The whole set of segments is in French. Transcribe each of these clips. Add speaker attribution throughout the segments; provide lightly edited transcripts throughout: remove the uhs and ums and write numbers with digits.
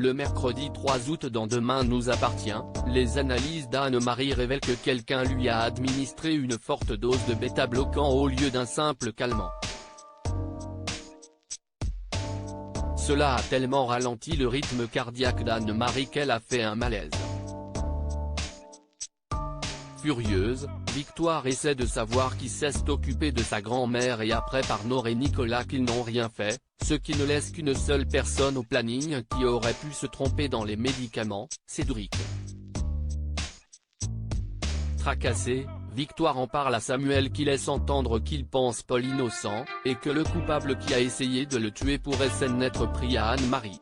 Speaker 1: Le mercredi 3 août dans Demain nous appartient, les analyses d'Anne-Marie révèlent que quelqu'un lui a administré une forte dose de bêta-bloquant au lieu d'un simple calmant. Cela a tellement ralenti le rythme cardiaque d'Anne-Marie qu'elle a fait un malaise. Furieuse, Victoire essaie de savoir qui s'est occupé de sa grand-mère et apprend par Nord et Nicolas qu'ils n'ont rien fait, ce qui ne laisse qu'une seule personne au planning qui aurait pu se tromper dans les médicaments, Cédric. Tracassée, Victoire en parle à Samuel qui laisse entendre qu'il pense Paul innocent, et que le coupable qui a essayé de le tuer pourrait s'en être pris à Anne-Marie.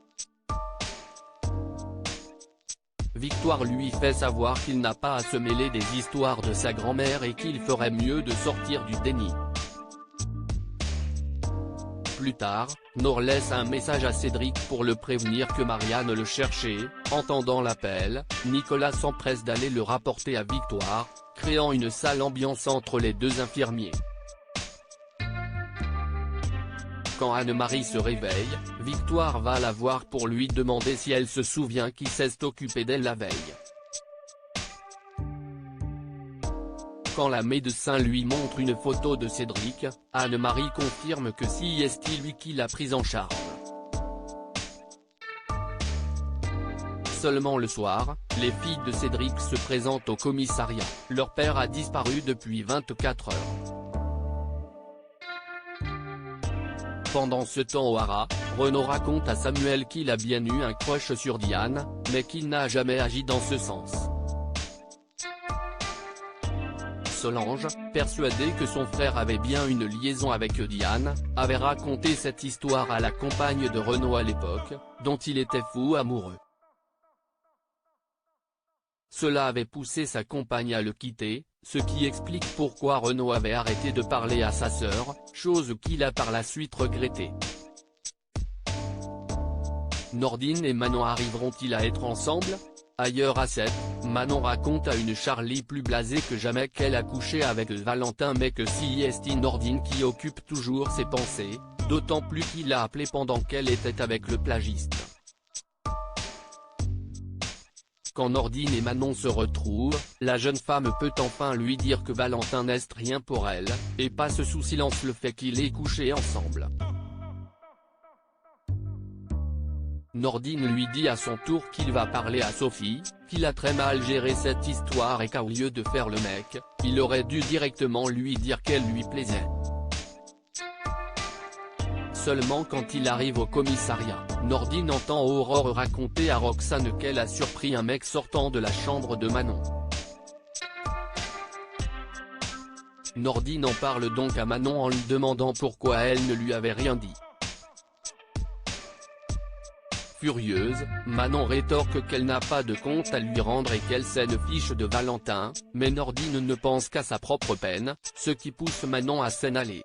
Speaker 1: Victoire lui fait savoir qu'il n'a pas à se mêler des histoires de sa grand-mère et qu'il ferait mieux de sortir du déni. Plus tard, Nord laisse un message à Cédric pour le prévenir que Marianne le cherchait. Entendant l'appel, Nicolas s'empresse d'aller le rapporter à Victoire, créant une sale ambiance entre les deux infirmiers. Quand Anne-Marie se réveille, Victoire va la voir pour lui demander si elle se souvient qui s'est occupé d'elle la veille. Quand la médecin lui montre une photo de Cédric, Anne-Marie confirme que c'est lui qui l'a prise en charge. Seulement le soir, les filles de Cédric se présentent au commissariat, leur père a disparu depuis 24 heures. Pendant ce temps au haras, Renaud raconte à Samuel qu'il a bien eu un crush sur Diane, mais qu'il n'a jamais agi dans ce sens. Solange, persuadée que son frère avait bien une liaison avec Diane, avait raconté cette histoire à la compagne de Renaud à l'époque, dont il était fou amoureux. Cela avait poussé sa compagne à le quitter, ce qui explique pourquoi Renaud avait arrêté de parler à sa sœur, chose qu'il a par la suite regrettée. Nordine et Manon arriveront-ils à être ensemble? Ailleurs à 7, Manon raconte à une Charlie plus blasée que jamais qu'elle a couché avec Valentin mais que c'est Nordine qui occupe toujours ses pensées, d'autant plus qu'il l'a appelée pendant qu'elle était avec le plagiste. Quand Nordine et Manon se retrouvent, la jeune femme peut enfin lui dire que Valentin n'est rien pour elle, et passe sous silence le fait qu'ils aient couché ensemble. Nordine lui dit à son tour qu'il va parler à Sophie, qu'il a très mal géré cette histoire et qu'au lieu de faire le mec, il aurait dû directement lui dire qu'elle lui plaisait. Seulement quand il arrive au commissariat, Nordine entend Aurore raconter à Roxane qu'elle a surpris un mec sortant de la chambre de Manon. Nordine en parle donc à Manon en lui demandant pourquoi elle ne lui avait rien dit. Furieuse, Manon rétorque qu'elle n'a pas de compte à lui rendre et qu'elle s'en fiche de Valentin, mais Nordine ne pense qu'à sa propre peine, ce qui pousse Manon à s'en aller.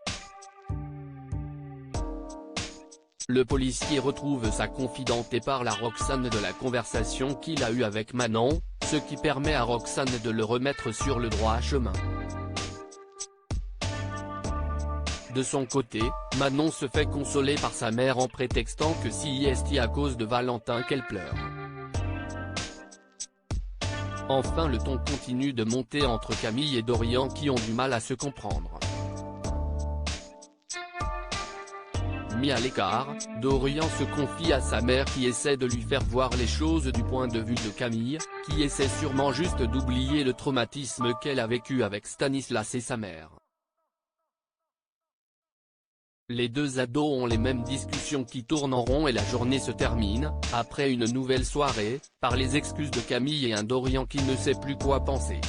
Speaker 1: Le policier retrouve sa confidente et parle à Roxane de la conversation qu'il a eue avec Manon, ce qui permet à Roxane de le remettre sur le droit chemin. De son côté, Manon se fait consoler par sa mère en prétextant que c'est à cause de Valentin qu'elle pleure. Enfin le ton continue de monter entre Camille et Dorian qui ont du mal à se comprendre. Mis à l'écart, Dorian se confie à sa mère qui essaie de lui faire voir les choses du point de vue de Camille, qui essaie sûrement juste d'oublier le traumatisme qu'elle a vécu avec Stanislas et sa mère. Les deux ados ont les mêmes discussions qui tournent en rond et la journée se termine, après une nouvelle soirée, par les excuses de Camille et un Dorian qui ne sait plus quoi penser.